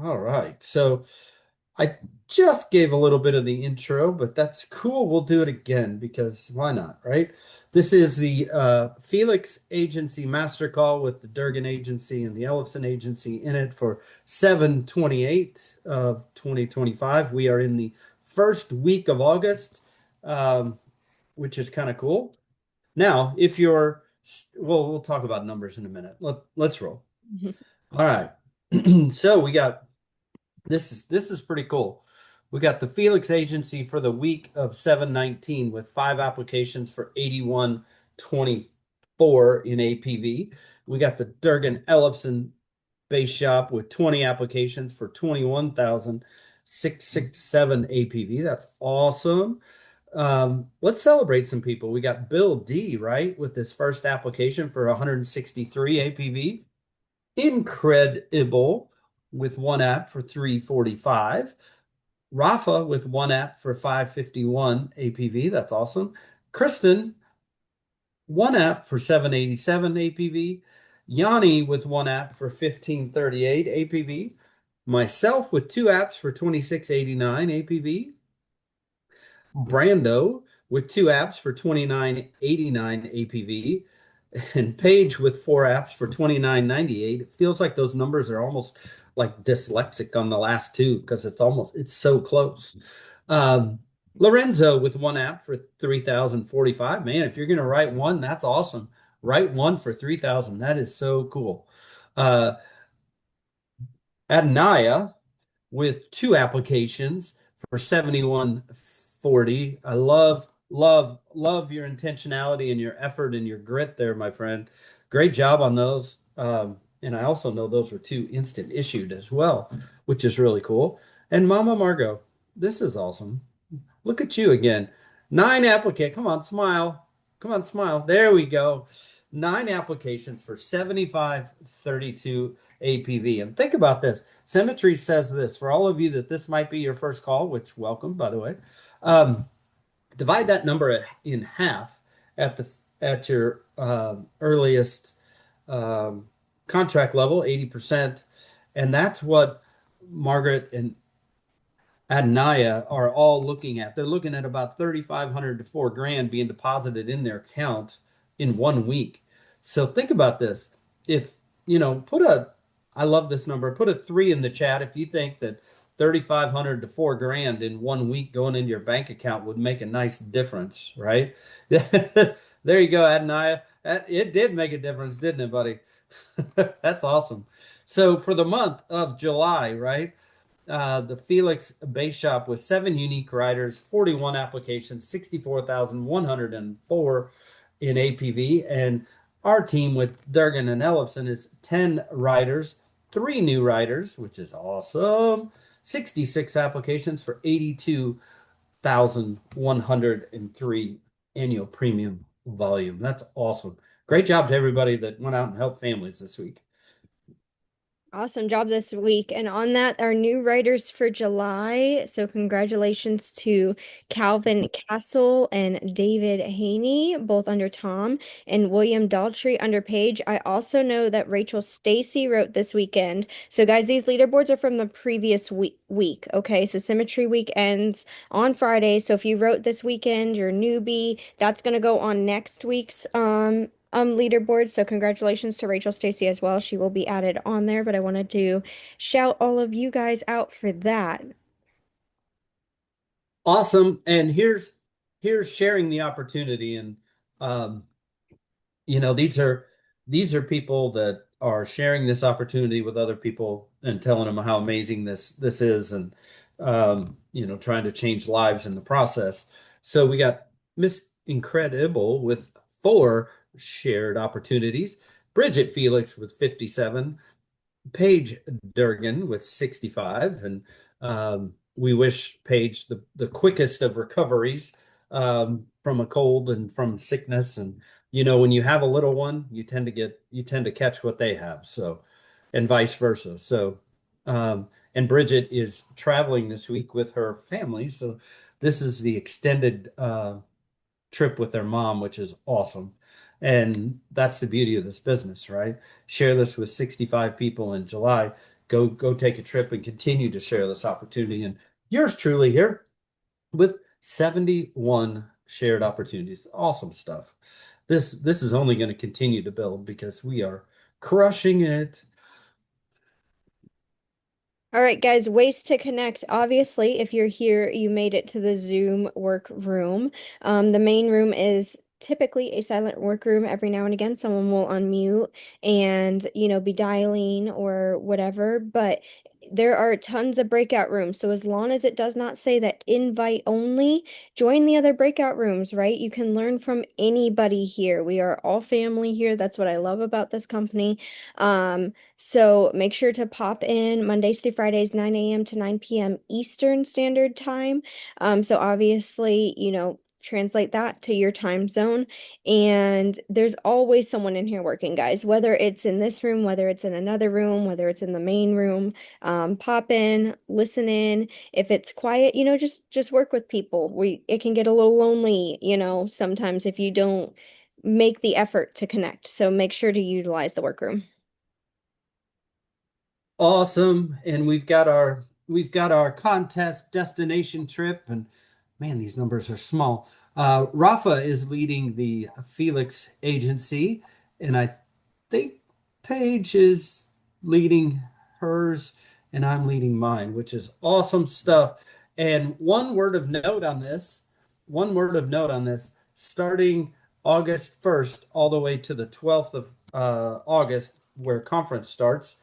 All right. So I just gave a little bit of the intro, but that's cool. We'll do it again because why not, right? This is the Felix Agency Master Call with the Durgan Agency and the Ellison Agency in it for 7/28 of 2025. We are in the first week of August, um, which is kind of cool. Now, if you're, well, we'll talk about numbers in a minute. Let's roll. All right. So we got this is pretty cool. We got the Felix Agency for the week of 7/19 with 5 applications for 81.24 in APV. We got the Durgan Ellison Base Shop with 20 applications for 21,667 APV. That's awesome. Let's celebrate some people. We got Bill D, right, with this first application for 163 APV. Incredible with one app for 345. Rafa with one app for 551 APV. That's awesome. Kristen, one app for 787 APV. Yanni with one app for 1538 APV. Myself with two apps for 2689 APV. Brando with two apps for 2989 APV. And Paige with four apps for 29.98. It feels like those numbers are almost like dyslexic on the last two because it's so close. Um, Lorenzo with one app for 3,045. Man, if you're going to write one, that's awesome. Write one for 3,000. That is so cool. Uh, Adnaya with two applications for 7140. I love your intentionality and your effort and your grit there, my friend. Great job on those. And I also know those were two instant issued as well, which is really cool. And Mama Margot, this is awesome. Look at you again. Nine applicant. Come on, smile. Come on, smile. There we go. Nine applications for 7532 APV. And think about this. Symmetry says this for all of you that this might be your first call, which welcome, by the way. Um, Divide that number in half at the at your earliest um, contract level, 80%, and that's what Margaret and Adnaya are all looking at. They're looking at about 3,500 to 4 grand being deposited in their account in 1 week. So think about this. If, I love this number, put a three in the chat if you think that 3,500 to 4 grand in 1 week going into your bank account would make a nice difference, right? There you go, Adnaya. It did make a difference, didn't it, buddy? That's awesome. So for the month of July, right? The Felix Base Shop with 7 unique riders, 41 applications, 64,104 in APV. And our team with Durgan and Ellison is 10 riders, 3 new riders, which is awesome, 66 applications for 82,103 annual premium volume. That's awesome. Great job to everybody that went out and helped families this week. Awesome job this week. And on that, our new writers for July. So, congratulations to Calvin Castle and David Haney, both under Tom, and William Daltrey under Paige. I also know that Rachel Stacy wrote this weekend. So, guys, these leaderboards are from the previous week. Okay. So, Symmetry Week ends on Friday. So, if you wrote this weekend, you're a newbie, that's going to go on next week's leaderboard. So congratulations to Rachel Stacy as well. She will be added on there, but I wanted to shout all of you guys out for that. Awesome. And here's sharing the opportunity. And um, these are people that are sharing this opportunity with other people and telling them how amazing this is, and trying to change lives in the process. So we got Miss Incredible with 4 shared opportunities, Bridget Felix with 57, Paige Durgan with 65, and we wish Paige the quickest of recoveries from a cold and from sickness. And when you have a little one, you tend to catch what they have. So, and vice versa. So, and Bridget is traveling this week with her family. So, this is the extended trip with their mom, which is awesome. And that's the beauty of this business, right? Share this with 65 people in July. go take a trip and continue to share this opportunity. And yours truly here with 71 shared opportunities. Awesome stuff. This is only going to continue to build because we are crushing it. All right, guys, ways to connect. Obviously, if you're here, you made it to the Zoom work room. The main room is typically a silent work room. Every now and again, someone will unmute and, be dialing or whatever, but there are tons of breakout rooms. So as long as it does not say that invite only, join the other breakout rooms, right? You can learn from anybody here. We are all family here. That's what I love about this company. So make sure to pop in Mondays through Fridays, 9 a.m. to 9 p.m. Eastern Standard Time. So obviously, translate that to your time zone. And there's always someone in here working, guys, whether it's in this room, whether it's in another room, whether it's in the main room. Pop in, listen in. If it's quiet, just work with people. It can get a little lonely, sometimes if you don't make the effort to connect. So make sure to utilize the workroom. Awesome. And we've got our contest destination trip, and man, these numbers are small. Rafa is leading the Felix agency, and I think Paige is leading hers, and I'm leading mine, which is awesome stuff. And one word of note on this, starting August 1st all the way to the 12th of August, where conference starts.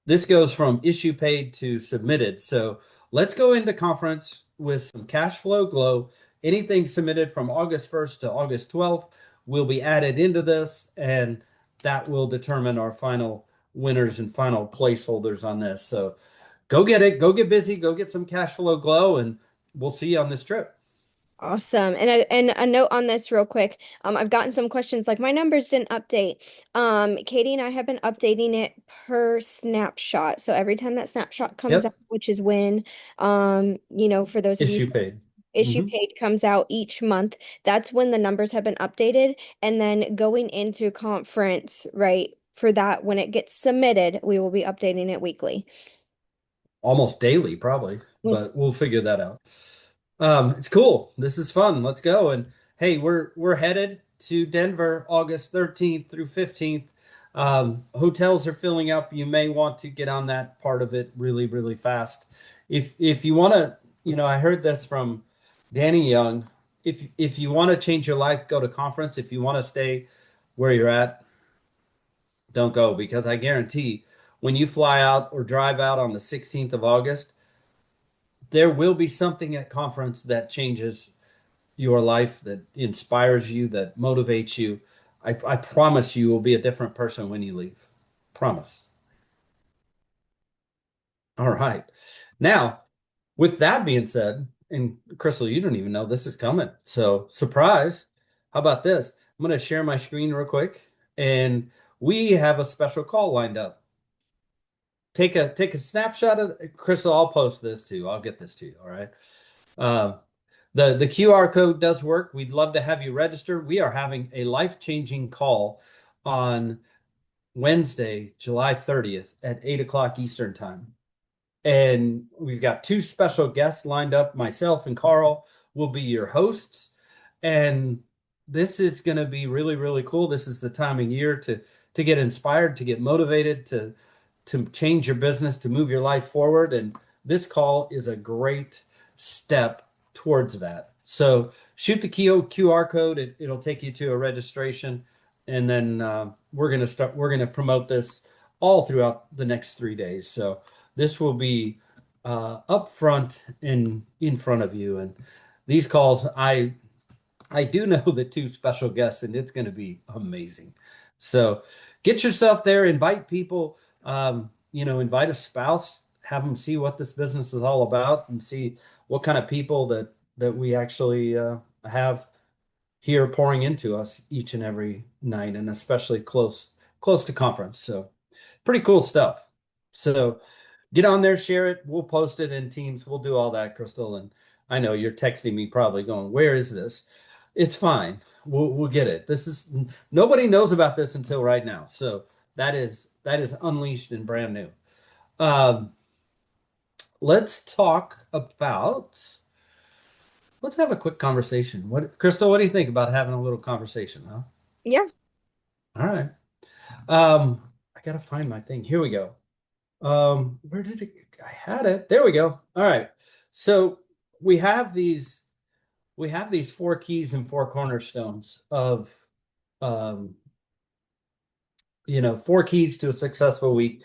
This goes from issue paid to submitted. So let's go into conference with some cash flow glow. Anything submitted from August 1st to August 12th will be added into this, and that will determine our final winners and final placeholders on this. So go get it, go get busy, go get some cash flow glow, and we'll see you on this trip. Awesome. And a note on this real quick. I've gotten some questions like my numbers didn't update. Katie and I have been updating it per snapshot. So every time that snapshot comes out, Yep, which is when, for those of you, issue paid. issue Hmm. paid comes out each month, that's when the numbers have been updated. And then going into conference, right, for that, when it gets submitted, we will be updating it weekly. Almost daily, probably, We'll s- but we'll figure that out. It's cool. This is fun. Let's go. And hey, we're headed to Denver August 13th through 15th. Hotels are filling up. You may want to get on that part of it really, really fast. If you want to, I heard this from Danny Young. If you want to change your life, go to conference. If you want to stay where you're at, don't go because I guarantee when you fly out or drive out on the 16th of August, there will be something at conference that changes your life, that inspires you, that motivates you. I promise you will be a different person when you leave. Promise. All right. Now, with that being said, and Crystal, you don't even know this is coming. So, surprise. How about this? I'm going to share my screen real quick, and we have a special call lined up. Take a snapshot of Crystal. I'll post this too. I'll get this to you. All right. Um, the QR code does work. We'd love to have you register. We are having a life-changing call on Wednesday, July 30th at 8 o'clock Eastern Time. And we've got two special guests lined up. Myself and Carl will be your hosts. And this is going to be really, really cool. This is the time of year to get inspired, to get motivated, to change your business, to move your life forward. And this call is a great step towards that. So shoot the QR code. It'll take you to a registration. And then we're going to promote this all throughout the next 3 days. So this will be up front in front of you. And these calls, I do know the two special guests, and it's going to be amazing. So get yourself there, invite people, invite a spouse, have them see what this business is all about, and see what kind of people that we actually have here pouring into us each and every night, and especially close to conference. So pretty cool stuff. So get on there, share it. We'll post it in Teams. We'll do all that, Crystal. And I know you're texting me probably going, "Where is this?" It's fine. We'll get it. This is nobody knows about this until right now. So that is unleashed and brand new. Um, let's talk about let's have a quick conversation. What, Crystal, what do you think about having a little conversation, huh? Yeah. All right. I gotta find my thing. Here we go. Where did it? I had it. There we go. All right. So we have these we have these four keys and four cornerstones of um, four keys to a successful week,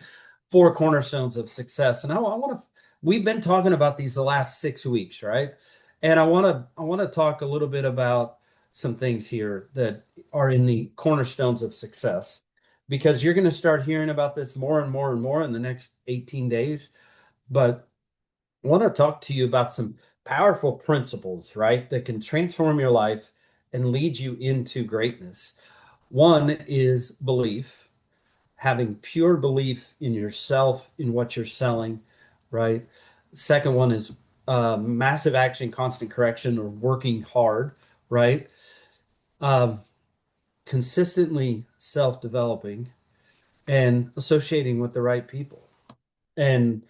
four cornerstones of success. And I want to, we've been talking about these the last 6 weeks, right? And I want to talk a little bit about some things here that are in the cornerstones of success, because you're going to start hearing about this more and more and more in the next 18 days. But I want to talk to you about some powerful principles, right, that can transform your life and lead you into greatness. One is belief, having pure belief in yourself, in what you're selling, right? Second one is massive action, constant correction, or working hard, right? Um, Consistently self-developing and associating with the right people. And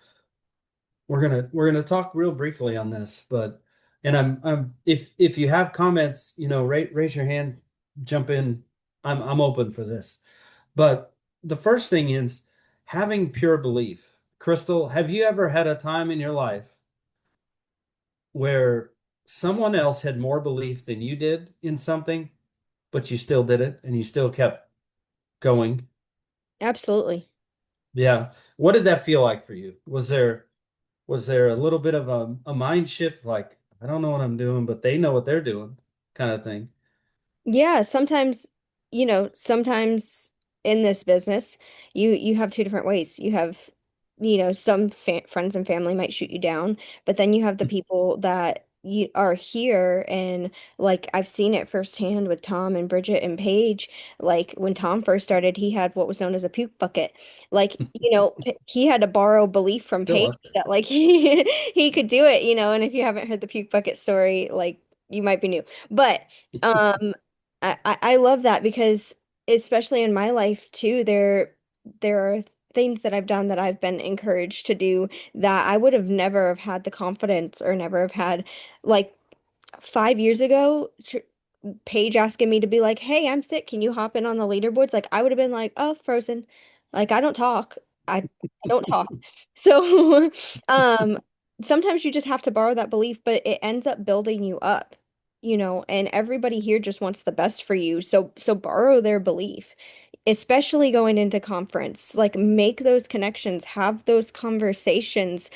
we're gonna talk real briefly on this, but and I'm if you have comments, raise your hand, jump in. I'm open for this. But the first thing is having pure belief. Crystal, have you ever had a time in your life where someone else had more belief than you did in something, but you still did it and you still kept going? Absolutely. Yeah. What did that feel like for you? Was there a little bit of a mind shift, like, I don't know what I'm doing, but they know what they're doing, kind of thing? Yeah, sometimes, sometimes in this business, you have two different ways. You have, some fa friends and family might shoot you down, but then you have the people that you are here, and like I've seen it firsthand with Tom and Bridget and Paige. Like when Tom first started, he had what was known as a puke bucket. Like, he had to borrow belief from Still Paige up. that like he could do it, and if you haven't heard the puke bucket story, like you might be new. But um I love that because especially in my life too, there are things that I've done that I've been encouraged to do that I would have never have had the confidence or never have had like 5 years ago, Paige asking me to be like, "Hey, I'm sick. Can you hop in on the leaderboards?" Like I would have been like, "Oh, frozen." Like I don't talk. I don't talk. So, um, sometimes you just have to borrow that belief, but it ends up building you up, and everybody here just wants the best for you. So borrow their belief, especially going into conference. Like make those connections, have those conversations.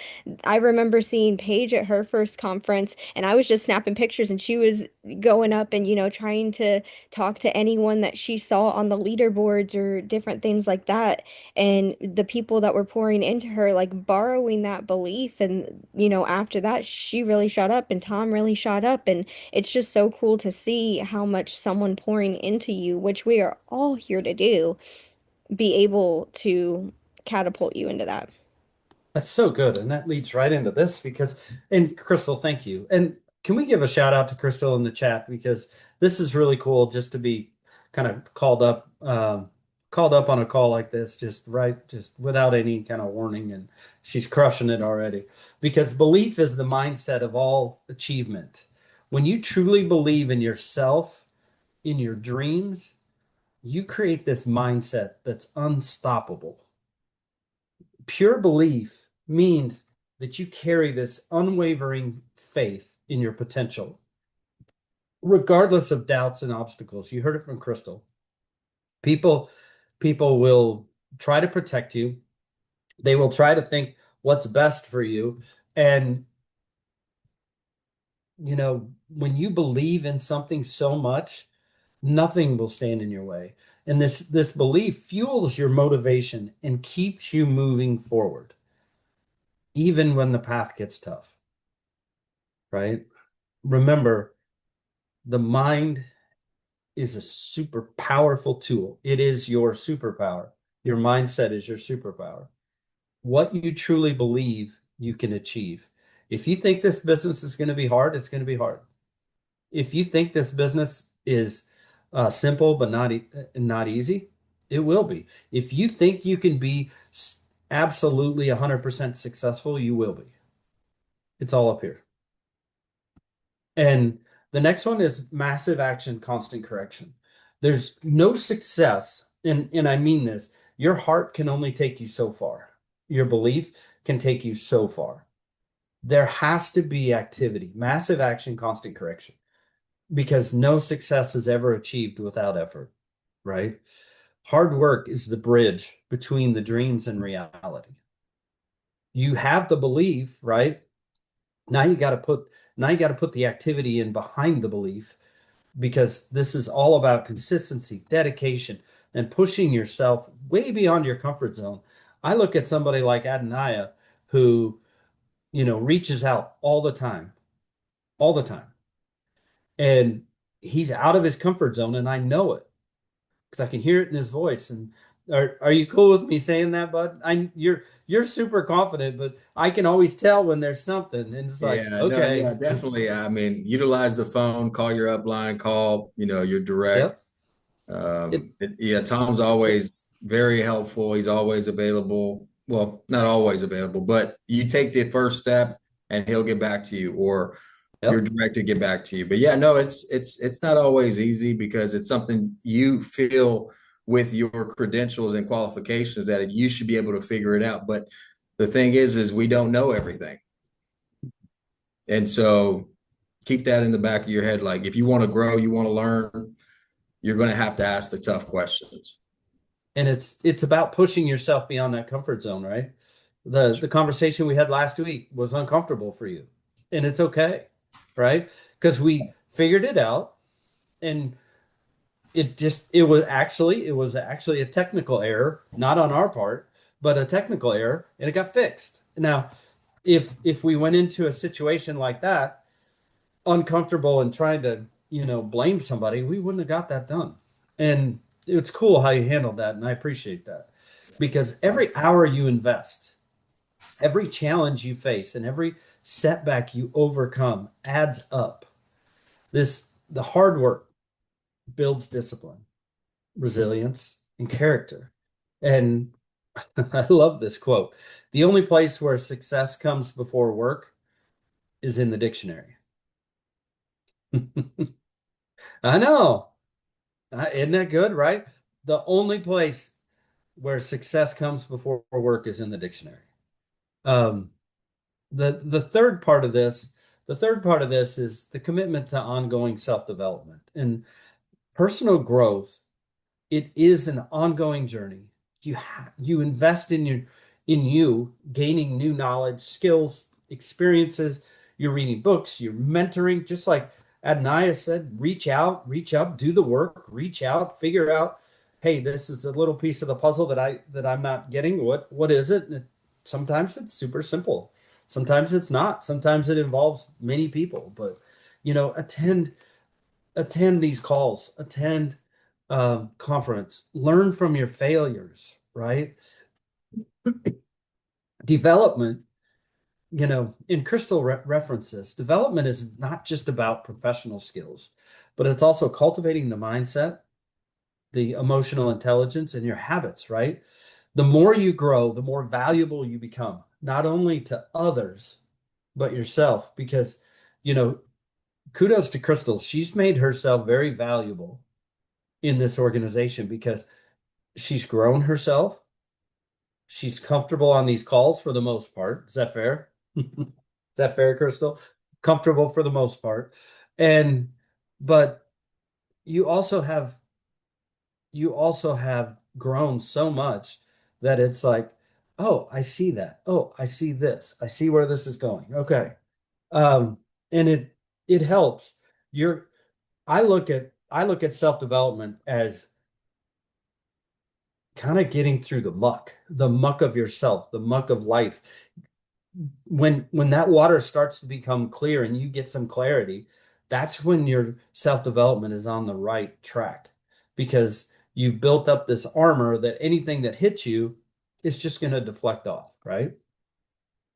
I remember seeing Paige at her first conference, and I was just snapping pictures, and she was going up and, trying to talk to anyone that she saw on the leaderboards or different things like that. And the people that were pouring into her, like borrowing that belief. And, after that, she really shot up, and Tom really shot up. And it's just so cool to see how much someone pouring into you, which we are all here to do, be able to catapult you into that. That's so good. And that leads right into this because, and Crystal, thank you. And can we give a shout out to Crystal in the chat, because this is really cool just to be kind of called up on a call like this, just without any kind of warning. And she's crushing it already, because belief is the mindset of all achievement. When you truly believe in yourself, in your dreams, you create this mindset that's unstoppable. Pure belief means that you carry this unwavering faith in your potential, regardless of doubts and obstacles. You heard it from Crystal. People, people will try to protect you. They will try to think what's best for you. And, when you believe in something so much, nothing will stand in your way. And this belief fuels your motivation and keeps you moving forward, even when the path gets tough, right? Remember, the mind is a super powerful tool. It is your superpower. Your mindset is your superpower. What you truly believe you can achieve. If you think this business is going to be hard, it's going to be hard. If you think this business is simple but not easy, It will be. If you think you can be absolutely 100% successful, you will be. It's all up here. And the next one is massive action, constant correction. There's no success, and I mean this, your heart can only take you so far. Your belief can take you so far. There has to be activity, massive action, constant correction, because no success is ever achieved without effort, right? Hard work is the bridge between the dreams and reality. You have the belief, right? Now you got to put the activity in behind the belief, because this is all about consistency, dedication, and pushing yourself way beyond your comfort zone. I look at somebody like Adonaiah who, reaches out all the time. And he's out of his comfort zone, and I know it because I can hear it in his voice. And are you cool with me saying that, bud? You're super confident, but I can always tell when there's something, and it's like, Yeah, no, yeah, okay, definitely. I mean, utilize the phone, call your upline, call, your direct. yep, it, Yeah, Tom's always very helpful. He's always available. Well, not always available, but you take the first step and he'll get back to you, or your yep. director get back to you. But yeah, no, it's not always easy because it's something you feel with your credentials and qualifications that you should be able to figure it out. But the thing is we don't know everything. And so keep that in the back of your head. Like if you want to grow, you want to learn, you're going to have to ask the tough questions. And it's about pushing yourself beyond that comfort zone, right? The conversation we had last week was uncomfortable for you, and it's okay, right? Because we figured it out, and it was actually a technical error, not on our part, but a technical error, and it got fixed. Now, if we went into a situation like that, uncomfortable and trying to, blame somebody, we wouldn't have got that done. And it's cool how you handled that, and I appreciate that. Because every hour you invest, every challenge you face, and every setback you overcome adds up. The hard work builds discipline, resilience, and character. And I love this quote. The only place where success comes before work is in the dictionary. I know. Isn't that good, right? The only place where success comes before work is in the dictionary. Um, the third part of this, the third part of this is the commitment to ongoing self-development and personal growth. It is an ongoing journey. You invest in you, gaining new knowledge, skills, experiences. You're reading books, you're mentoring, just like Adonaiah said, reach out, reach up, do the work, reach out, figure out, hey, this is a little piece of the puzzle that I'm not getting. What is it? And sometimes it's super simple. Sometimes it's not. Sometimes it involves many people, but attend these calls, attend conference, learn from your failures, right? Development, in krystal references, development is not just about professional skills, but it's also cultivating the mindset, the emotional intelligence, and your habits, right? The more you grow, the more valuable you become, not only to others, but yourself, because, you know, kudos to Crystal. She's made herself very valuable in this organization because she's grown herself. She's comfortable on these calls for the most part. Is that fair? Is that fair, Crystal? Comfortable for the most part. And but you also have you also have grown so much that it's like, oh, I see that. Oh, I see this. I see where this is going. Okay. Um, and it helps. You're I look at self-development as kind of getting through the muck of yourself, the muck of life. When that water starts to become clear and you get some clarity, that's when your self-development is on the right track because you've built up this armor that anything that hits you is just going to deflect off, right?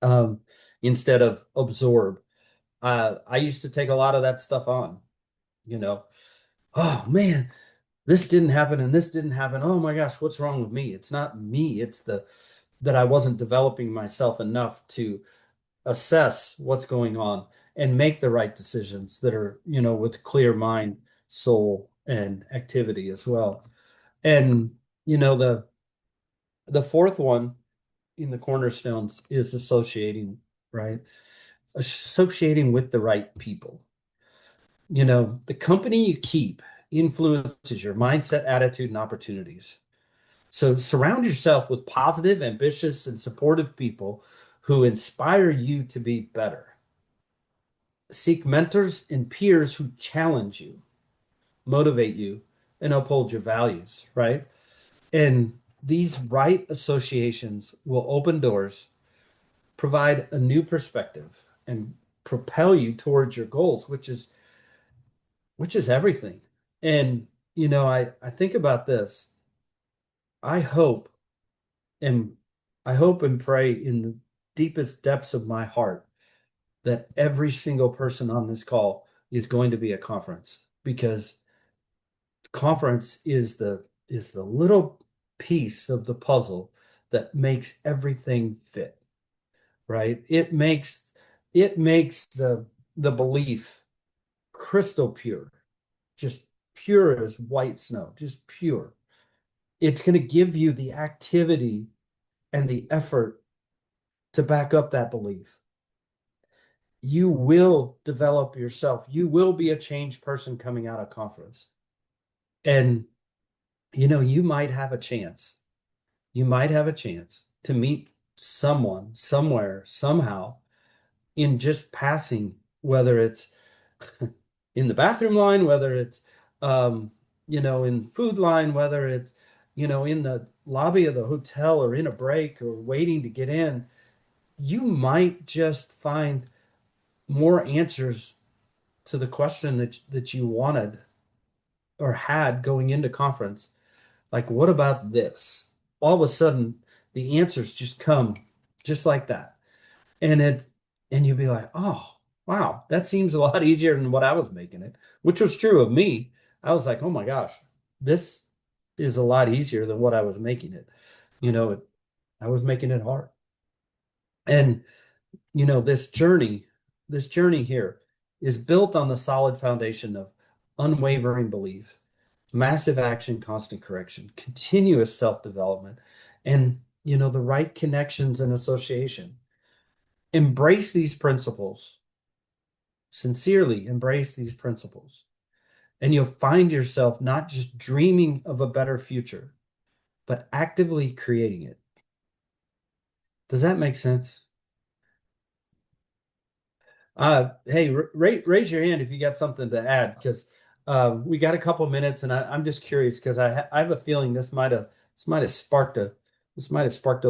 Um, Instead of absorb. I used to take a lot of that stuff on, you know. Oh man, this didn't happen and this didn't happen. Oh my gosh, what's wrong with me? It's not me. It's the that I wasn't developing myself enough to assess what's going on and make the right decisions that are, with clear mind, soul, and activity as well. And, the fourth one in the cornerstones is associating, right? Associating with the right people. The company you keep influences your mindset, attitude, and opportunities. So surround yourself with positive, ambitious, and supportive people who inspire you to be better. Seek mentors and peers who challenge you, motivate you, and uphold your values, right? And these right associations will open doors, provide a new perspective, and propel you towards your goals, which is everything. And I think about this. I hope and I hope and pray in the deepest depths of my heart that every single person on this call is going to be a conference, because conference is the little piece of the puzzle that makes everything fit, right? It makes the belief crystal pure, just pure as white snow, just pure. It's going to give you the activity and the effort to back up that belief. You will develop yourself. You will be a changed person coming out of conference. And, you might have a chance. You might have a chance to meet someone somewhere, somehow, in just passing, whether it's in the bathroom line, whether it's, in food line, whether it's, in the lobby of the hotel or in a break or waiting to get in. You might just find more answers to the question that you wanted or had going into conference. Like, what about this? All of a sudden, the answers just come just like that. And you'd be like, oh, wow, that seems a lot easier than what I was making it, which was true of me. I was like, oh my gosh, this is a lot easier than what I was making it. I was making it hard. And this journey here is built on the solid foundation of unwavering belief, massive action, constant correction, continuous self-development, and the right connections and association. Embrace these principles, sincerely embrace these principles, and you'll find yourself not just dreaming of a better future, but actively creating it. Does that make sense? Hey, raise your hand if you got something to add, because we got a couple minutes, and I'm just curious because I have a feeling this might have sparked a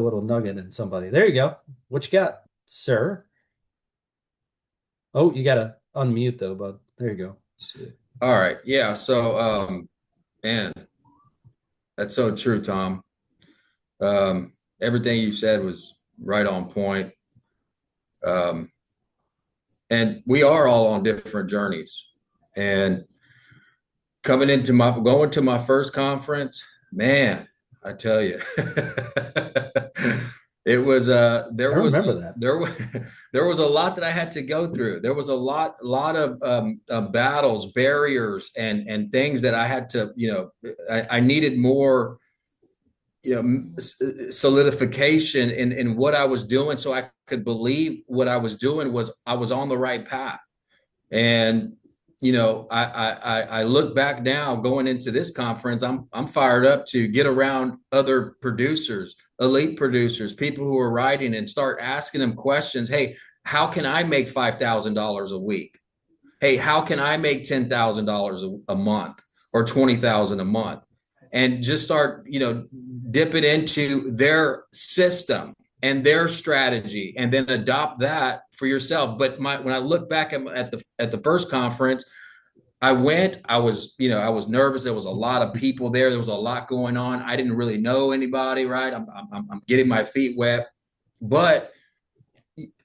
little nugget in somebody. There you go. What you got, sir? Oh, you got to unmute though, bud. There you go. All right. Yeah. So, man, that's so true, Tom. Everything you said was right on point. Um, and we are all on different journeys. And going to my first conference, man, I tell you, it was I remember that. there was a lot that I had to go through. There was a lot of battles, barriers, and things that I had to, I needed more, solidification in what I was doing, so I could believe what I was doing was I was on the right path. And I look back now going into this conference. I'm fired up to get around other producers, elite producers, people who are writing, and start asking them questions. Hey, how can I make $5,000 a week? Hey, how can I make $10,000 a month or 20,000 a month? And just start, dip it into their system and their strategy, and then adopt that for yourself. But when I look back at the first conference, I went, I was nervous. There was a lot of people there. There was a lot going on. I didn't really know anybody, right? I'm getting my feet wet. But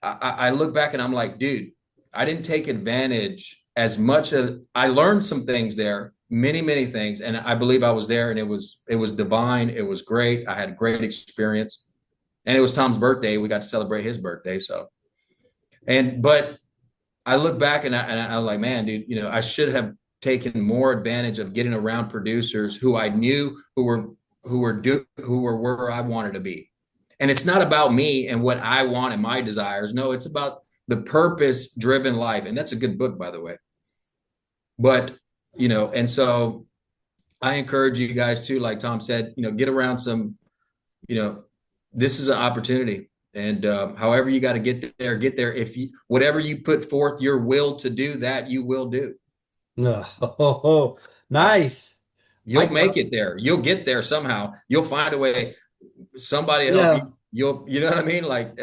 I look back and I'm like, dude, I didn't take advantage as much as I learned some things there, many, many things. And I believe I was there, and it was divine. It was great. I had a great experience. And it was Tom's birthday. We got to celebrate his birthday. So, but I look back and I was like, man, dude, I should have taken more advantage of getting around producers who I knew who were where I wanted to be. And it's not about me and what I want and my desires. No, it's about the purpose driven life. And that's a good book, by the way. But, and so I encourage you guys too, like Tom said, get around some, you know, this is an opportunity. And however you got to get there, get there. If you, whatever you put forth your will to do, that you will do. Oh, Yeah. nice. You'll I make it there. You'll get there somehow. You'll find a way. Somebody help yeah. you. You know what I mean? Like,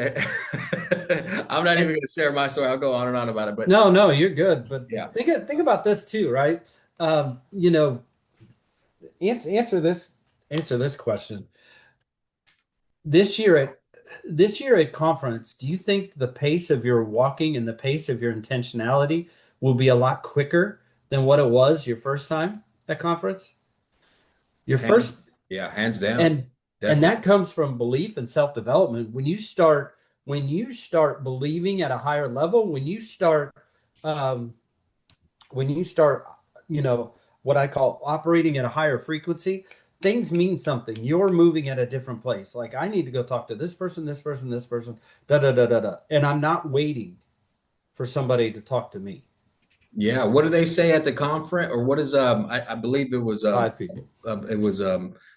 I'm not even going to share my story. I'll go on and on about it. But No, no, you're good. But yeah, think about this too, right? You know, answer this question. This year at conference, do you think the pace of your walking and the pace of your intentionality will be a lot quicker than what it was your first time at conference? Your hands, first yeah, hands down, and definitely. that comes from belief and self-development. When you start believing at a higher level, um, when you start, you know, what I call operating at a higher frequency, things mean something. You're moving at a different place. Like I need to go talk to this person, this person, this person, da da da da da. And I'm not waiting for somebody to talk to me. Yeah. What do they say at the conference? Or what is I believe Five people. it was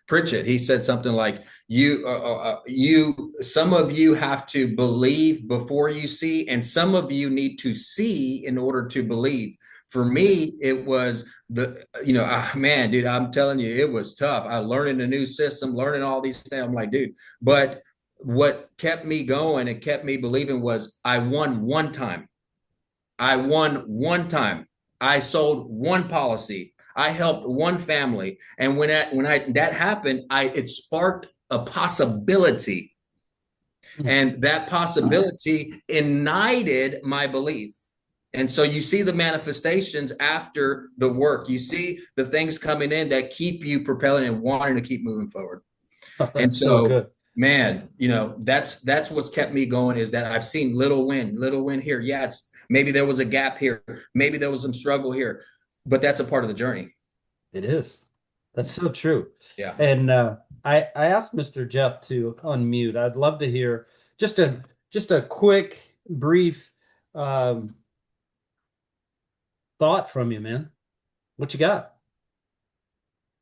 Pritchett. He said something like you some of you have to believe before you see, and some of you need to see in order to believe. For Yeah. me, it was man, dude, I'm telling you, it was tough. I learning a new system, learning all these things. I'm like, dude, but what kept me going and kept me believing was I won one time. I won one time. I sold one policy. I helped one family. And that happened, it sparked a possibility. And that possibility ignited my belief. And so you see the manifestations after the work. You see the things coming in that keep you propelling and wanting to keep moving forward. And That's so so, good. man, that's what's kept me going, is that I've seen little win here. Yeah, it's maybe there was a gap here, maybe there was some struggle here, but that's a part of the journey. It is. That's so true. Yeah. And I asked Mr. Jeff to unmute. I'd love to hear just a quick, brief thought from you, man. What you got?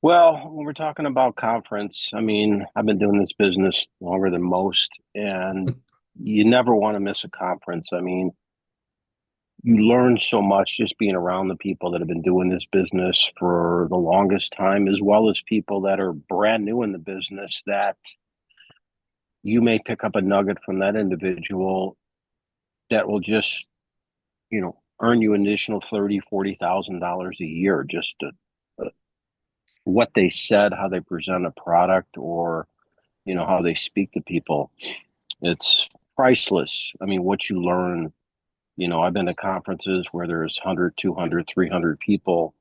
Well, when we're talking about conference, I mean, I've been doing this business longer than most, and you never want to miss a conference. I mean, you learn so much just being around the people that have been doing this business for the longest time, as well as people that are brand new in the business, that you may pick up a nugget from that individual that will just, earn you an additional $30,000, $40,000 a year, just what they said, how they present a product, or how they speak to people. It's priceless. I mean, what you learn, I've been to conferences where there's 100, 200, 300 people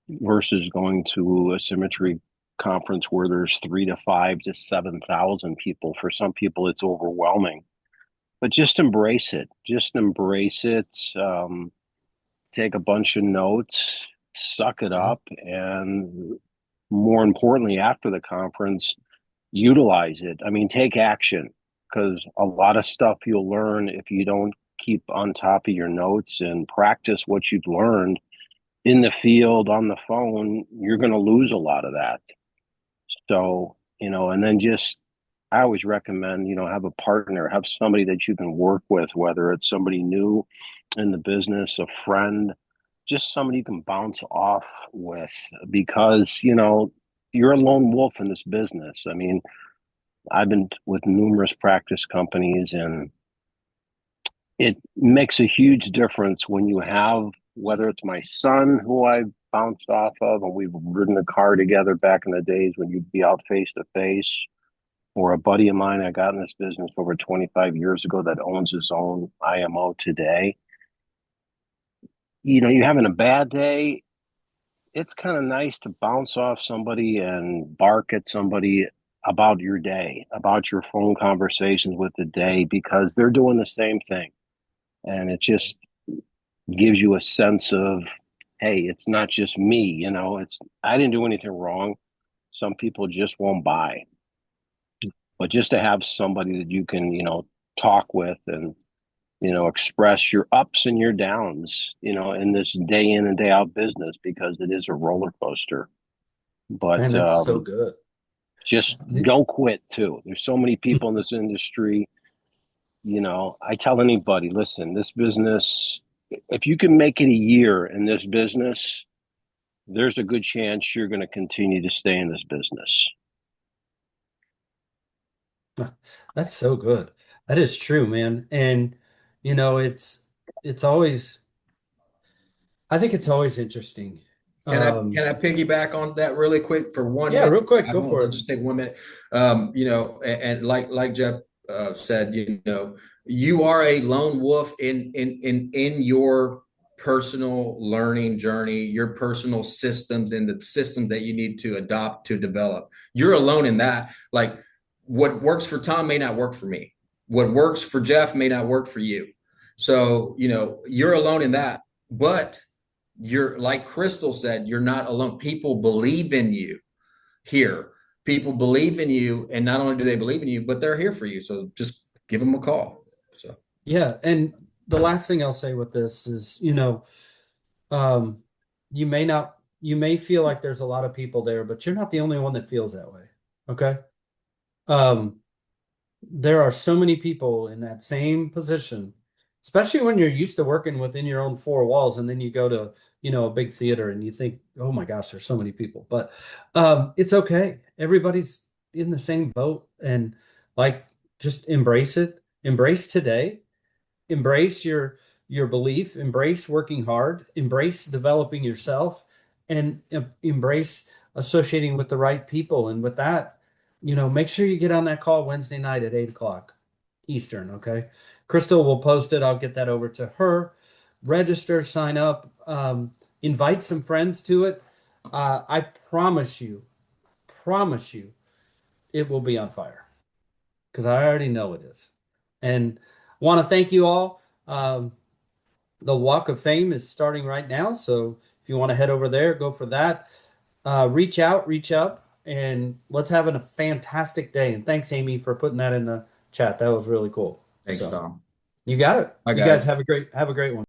versus going to a symmetry conference where there's 3 to 5 to 7,000 people. For some people, it's overwhelming, but just embrace it. Just embrace it. Take a bunch of notes, suck it up, and more importantly, after the conference, utilize it. I mean, take action, because a lot of stuff you'll learn if you don't keep on top of your notes and practice what you've learned in the field, on the phone, you're going to lose a lot of that. So, and then just, I always recommend, have a partner, have somebody that you can work with, whether it's somebody new in the business, a friend, just somebody you can bounce off with, because, you're a lone wolf in this business. I mean, I've been with numerous practice companies, and it makes a huge difference when you have, whether it's my son who I bounced off of, and we've ridden a car together back in the days when you'd be out face to face, or a buddy of mine I got in this business over 25 years ago that owns his own IMO today. You're having a bad day, it's kind of nice to bounce off somebody and bark at somebody about your day, about your phone conversations with the day, because they're doing the same thing. And it just gives you a sense of, hey, it's not just me, it's I didn't do anything wrong. Some people just won't buy. But just to have somebody that you can, talk with and, express your ups and your downs, in this day in and day out business, because it is a roller coaster. Man, But that's so good. just don't quit too. There's so many people in this industry. I tell anybody, listen, this business, if you can make it a year in this business, there's a good chance you're going to continue to stay in this business. That's so good. That is true, man. And it's always I think it's always interesting. Can I piggyback on that really quick for one Yeah, minute? real quick, I go won't, for I'll it. just take 1 minute. And like Jeff said, you are a lone wolf in your personal learning journey, your personal systems and the systems that you need to adopt to develop. You're alone in that. Like what works for Tom may not work for me. What works for Jeff may not work for you. So, you're alone in that. But you're, like Crystal said, you're not alone. People believe in you here. People believe in you, and not only do they believe in you, but they're here for you. So just give them a call. So Yeah, and the last thing I'll say with this is, um, you may feel like there's a lot of people there, but you're not the only one that feels that way. Okay. Um, there are so many people in that same position, especially when you're used to working within your own four walls, and then you go to, a big theater and you think, oh my gosh, there's so many people. But it's okay. Everybody's in the same boat, and like just embrace it. Embrace today. Embrace your belief, embrace working hard, embrace developing yourself, and embrace associating with the right people. And with that, make sure you get on that call Wednesday night at 8 o'clock Eastern. Okay. Crystal will post it. I'll get that over to her. Register, sign up, invite some friends to it. I promise you, it will be on fire, because I already know it is. And want to thank you all. The Walk of Fame is starting right now, so if you want to head over there, go for that. Reach out, reach up, and let's have a fantastic day. And thanks, Amy, for putting that in the chat. That was really cool. thanks, So Tom. you got it. Bye, You guys guys. have a great one.